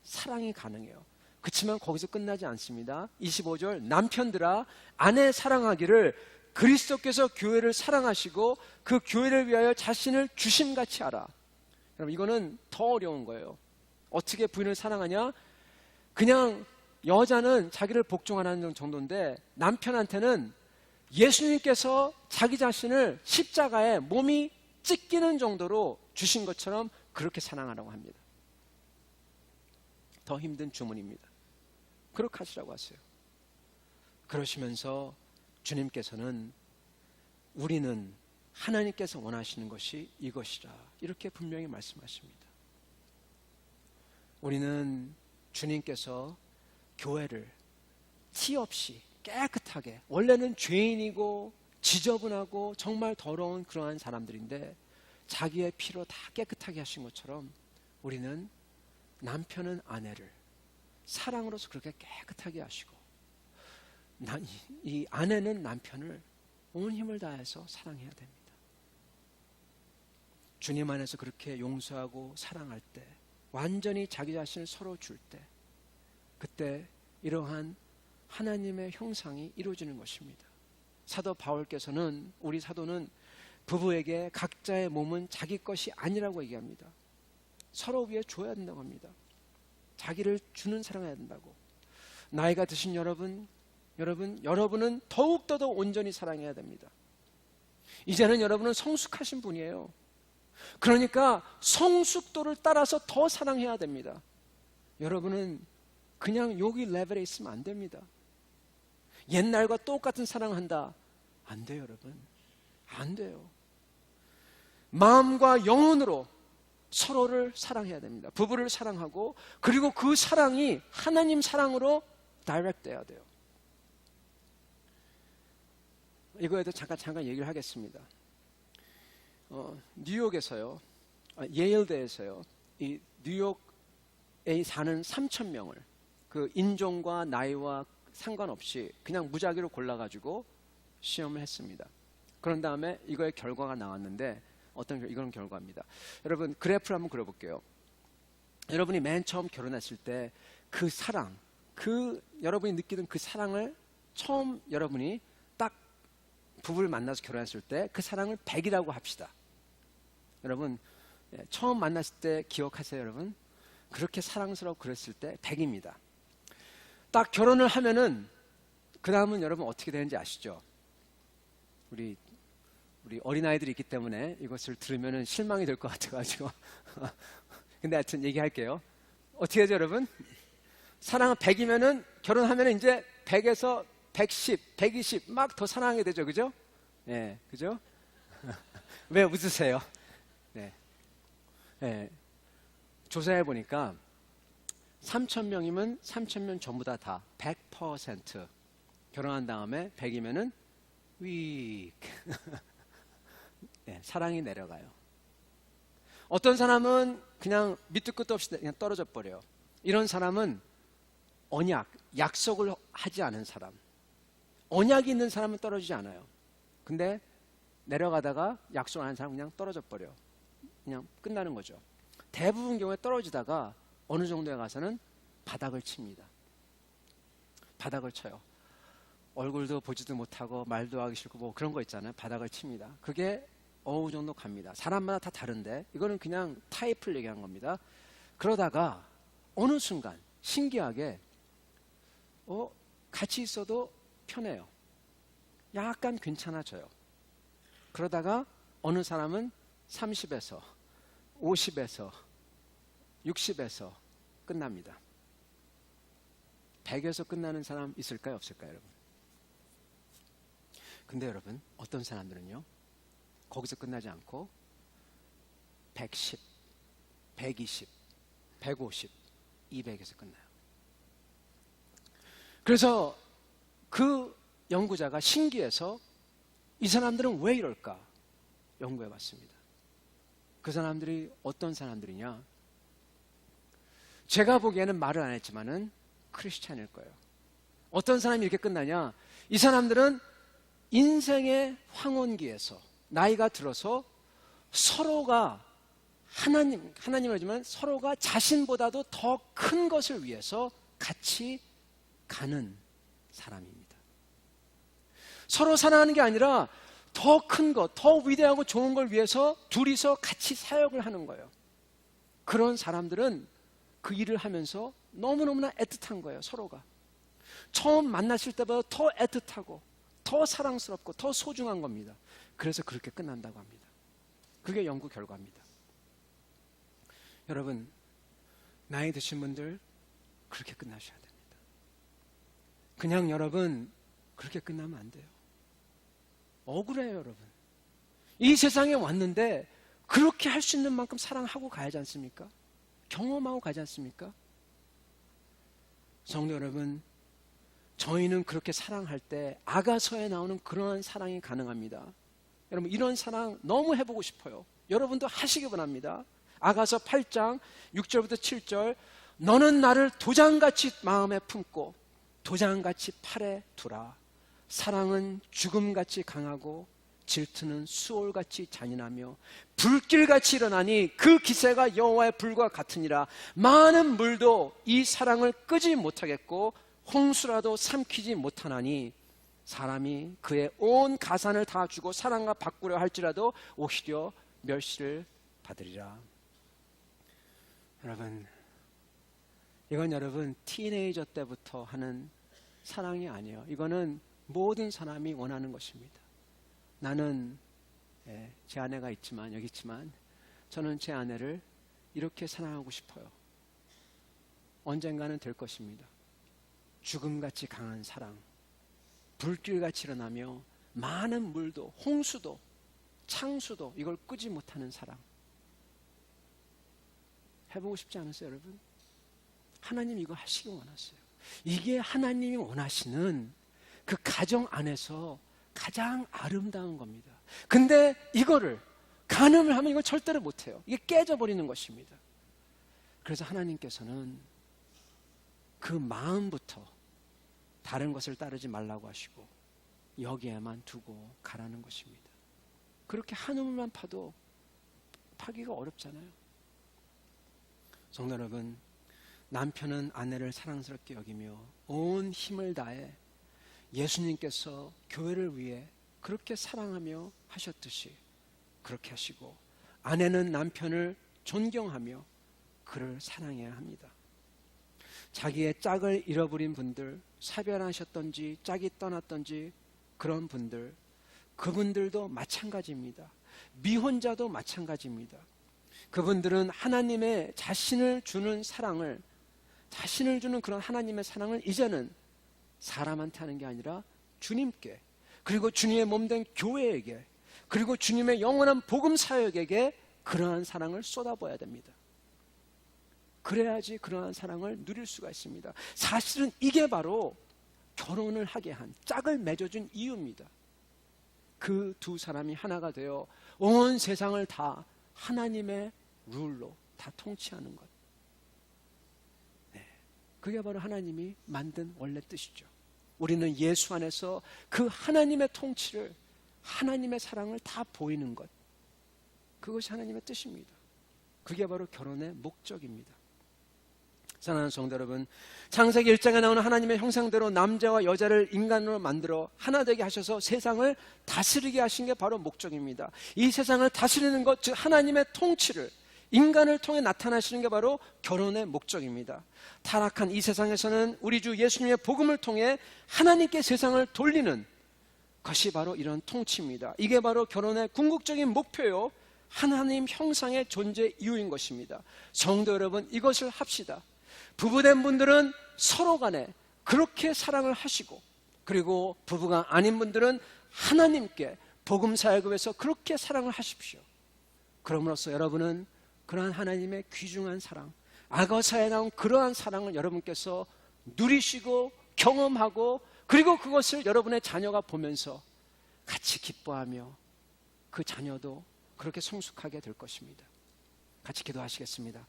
S1: 사랑이 가능해요. 그렇지만 거기서 끝나지 않습니다. 25절 남편들아 아내 사랑하기를 그리스도께서 교회를 사랑하시고 그 교회를 위하여 자신을 주심같이 하라. 여러분 이거는 더 어려운 거예요. 어떻게 부인을 사랑하냐? 그냥 여자는 자기를 복종하는 정도인데 남편한테는 예수님께서 자기 자신을 십자가에 몸이 찢기는 정도로 주신 것처럼 그렇게 사랑하라고 합니다. 더 힘든 주문입니다. 그렇게 하시라고 하세요. 그러시면서 주님께서는 우리는 하나님께서 원하시는 것이 이것이라 이렇게 분명히 말씀하십니다. 우리는 주님께서 교회를 티 없이 깨끗하게, 원래는 죄인이고 지저분하고 정말 더러운 그러한 사람들인데 자기의 피로 다 깨끗하게 하신 것처럼 우리는 남편은 아내를 사랑으로서 그렇게 깨끗하게 하시고 이 아내는 남편을 온 힘을 다해서 사랑해야 됩니다. 주님 안에서 그렇게 용서하고 사랑할 때, 완전히 자기 자신을 서로 줄 때, 그때 이러한 하나님의 형상이 이루어지는 것입니다. 사도 바울께서는, 우리 사도는 부부에게 각자의 몸은 자기 것이 아니라고 얘기합니다. 서로 위해 줘야 된다고 합니다. 자기를 주는 사랑해야 된다고. 나이가 드신 여러분은 더욱더 온전히 사랑해야 됩니다. 이제는 여러분은 성숙하신 분이에요. 그러니까 성숙도를 따라서 더 사랑해야 됩니다. 여러분은 그냥 여기 레벨에 있으면 안 됩니다. 옛날과 똑같은 사랑한다. 안 돼요, 여러분. 안 돼요. 마음과 영혼으로 서로를 사랑해야 됩니다. 부부를 사랑하고, 그리고 그 사랑이 하나님 사랑으로 다이렉트 돼야 돼요. 이거에도 잠깐 얘기를 하겠습니다. 뉴욕에서요, 예일대에서요, 이 뉴욕에 사는 3,000명을 그 인종과 나이와 상관없이 그냥 무작위로 골라가지고 시험을 했습니다. 그런 다음에 이거의 결과가 나왔는데, 이런 결과입니다. 여러분, 그래프를 한번 그려볼게요. 여러분이 맨 처음 결혼했을 때 그 사랑, 여러분이 느끼던 그 사랑을 처음 여러분이 딱 부부를 만나서 결혼했을 때 그 사랑을 100이라고 합시다. 여러분, 처음 만났을 때 기억하세요, 여러분? 그렇게 사랑스럽고 그랬을 때 100입니다. 딱 결혼을 하면은 그 다음은 여러분 어떻게 되는지 아시죠? 우리 어린아이들이 있기 때문에 이것을 들으면은 실망이 될 것 같아가지고 근데 하여튼 얘기할게요. 어떻게 하죠, 여러분? 사랑은 100이면은 결혼하면은 이제 100에서 110, 120 막 더 사랑하게 되죠, 그죠? 예, 그죠? 왜 웃으세요? 네. 예. 조사해 보니까 3,000명이면 3,000명 전부 다 100% 결혼한 다음에 100이면은 네, 사랑이 내려가요. 어떤 사람은 그냥 밑도 끝도 없이 그냥 떨어져 버려요. 이런 사람은 약속을 하지 않은 사람. 언약이 있는 사람은 떨어지지 않아요. 근데 내려가다가 약속 안 한 사람은 그냥 떨어져 버려. 그냥 끝나는 거죠. 대부분 경우에 떨어지다가 어느 정도에 가서는 바닥을 칩니다. 바닥을 쳐요. 얼굴도 보지도 못하고 말도 하기 싫고 뭐 그런 거 있잖아요. 바닥을 칩니다. 그게 어느 정도 갑니다. 사람마다 다 다른데 이거는 그냥 타입을 얘기한 겁니다. 그러다가 어느 순간 신기하게 같이 있어도 편해요. 약간 괜찮아져요. 그러다가 어느 사람은 30에서 50에서 60에서 끝납니다. 100에서 끝나는 사람 있을까요? 없을까요, 여러분? 근데 여러분, 어떤 사람들은요, 거기서 끝나지 않고 110, 120, 150, 200에서 끝나요. 그래서 그 연구자가 신기해서 이 사람들은 왜 이럴까 연구해 봤습니다. 그 사람들이 어떤 사람들이냐? 제가 보기에는 말을 안 했지만은 크리스찬일 거예요. 어떤 사람이 이렇게 끝나냐? 이 사람들은 인생의 황혼기에서 나이가 들어서 서로가 하나님을 알지만 서로가 자신보다도 더 큰 것을 위해서 같이 가는 사람입니다. 서로 사랑하는 게 아니라 더 큰 것, 더 위대하고 좋은 걸 위해서 둘이서 같이 사역을 하는 거예요. 그런 사람들은 그 일을 하면서 너무너무나 애틋한 거예요, 서로가. 처음 만났을 때보다 더 애틋하고 더 사랑스럽고 더 소중한 겁니다. 그래서 그렇게 끝난다고 합니다. 그게 연구 결과입니다. 여러분, 나이 드신 분들 그렇게 끝나셔야 됩니다. 그냥 여러분 그렇게 끝나면 안 돼요. 억울해요, 여러분. 이 세상에 왔는데 그렇게 할 수 있는 만큼 사랑하고 가야지 않습니까? 경험하고 가지 않습니까? 성도 여러분, 저희는 그렇게 사랑할 때 아가서에 나오는 그러한 사랑이 가능합니다. 여러분, 이런 사랑 너무 해보고 싶어요. 여러분도 하시기 바랍니다. 아가서 8장 6절부터 7절, 너는 나를 도장같이 마음에 품고 도장같이 팔에 두라. 사랑은 죽음같이 강하고 질투는 수올같이 잔인하며 불길같이 일어나니 그 기세가 여호와의 불과 같으니라. 많은 물도 이 사랑을 끄지 못하겠고 홍수라도 삼키지 못하나니 사람이 그의 온 가산을 다 주고 사랑과 바꾸려 할지라도 오히려 멸시를 받으리라. 여러분, 이건 여러분 티네이저 때부터 하는 사랑이 아니에요. 이거는 모든 사람이 원하는 것입니다. 나는 제 아내가 있지만 여기 있지만 저는 제 아내를 이렇게 사랑하고 싶어요. 언젠가는 될 것입니다. 죽음같이 강한 사랑, 불길같이 일어나며 많은 물도 홍수도 창수도 이걸 끄지 못하는 사랑. 해보고 싶지 않으세요, 여러분? 하나님 이거 하시기 원하세요. 이게 하나님이 원하시는 그 가정 안에서 가장 아름다운 겁니다. 근데 이거를 간음을 하면 이건 절대로 못해요. 이게 깨져버리는 것입니다. 그래서 하나님께서는 그 마음부터 다른 것을 따르지 말라고 하시고 여기에만 두고 가라는 것입니다. 그렇게 한 우물만 파도 파기가 어렵잖아요. 성도 여러분, 남편은 아내를 사랑스럽게 여기며 온 힘을 다해 예수님께서 교회를 위해 그렇게 사랑하며 하셨듯이 그렇게 하시고, 아내는 남편을 존경하며 그를 사랑해야 합니다. 자기의 짝을 잃어버린 분들, 사별하셨던지 짝이 떠났던지 그런 분들, 그분들도 마찬가지입니다. 미혼자도 마찬가지입니다. 그분들은 하나님의 자신을 주는 사랑을, 자신을 주는 그런 하나님의 사랑을 이제는 사람한테 하는 게 아니라 주님께, 그리고 주님의 몸된 교회에게, 그리고 주님의 영원한 복음 사역에게 그러한 사랑을 쏟아부어야 됩니다. 그래야지 그러한 사랑을 누릴 수가 있습니다. 사실은 이게 바로 결혼을 하게 한, 짝을 맺어준 이유입니다. 그 두 사람이 하나가 되어 온 세상을 다 하나님의 룰로 다 통치하는 것. 그게 바로 하나님이 만든 원래 뜻이죠. 우리는 예수 안에서 그 하나님의 통치를, 하나님의 사랑을 다 보이는 것, 그것이 하나님의 뜻입니다. 그게 바로 결혼의 목적입니다. 사랑하는 성도 여러분, 창세기 1장에 나오는 하나님의 형상대로 남자와 여자를 인간으로 만들어 하나 되게 하셔서 세상을 다스리게 하신 게 바로 목적입니다. 이 세상을 다스리는 것, 즉 하나님의 통치를 인간을 통해 나타나시는 게 바로 결혼의 목적입니다. 타락한 이 세상에서는 우리 주 예수님의 복음을 통해 하나님께 세상을 돌리는 것이 바로 이런 통치입니다. 이게 바로 결혼의 궁극적인 목표요, 하나님 형상의 존재 이유인 것입니다. 성도 여러분, 이것을 합시다. 부부된 분들은 서로 간에 그렇게 사랑을 하시고, 그리고 부부가 아닌 분들은 하나님께 복음 사역을 위해서 그렇게 사랑을 하십시오. 그럼으로써 여러분은 그러한 하나님의 귀중한 사랑, 아가서에 나온 그러한 사랑을 여러분께서 누리시고 경험하고, 그리고 그것을 여러분의 자녀가 보면서 같이 기뻐하며 그 자녀도 그렇게 성숙하게 될 것입니다. 같이 기도하시겠습니다.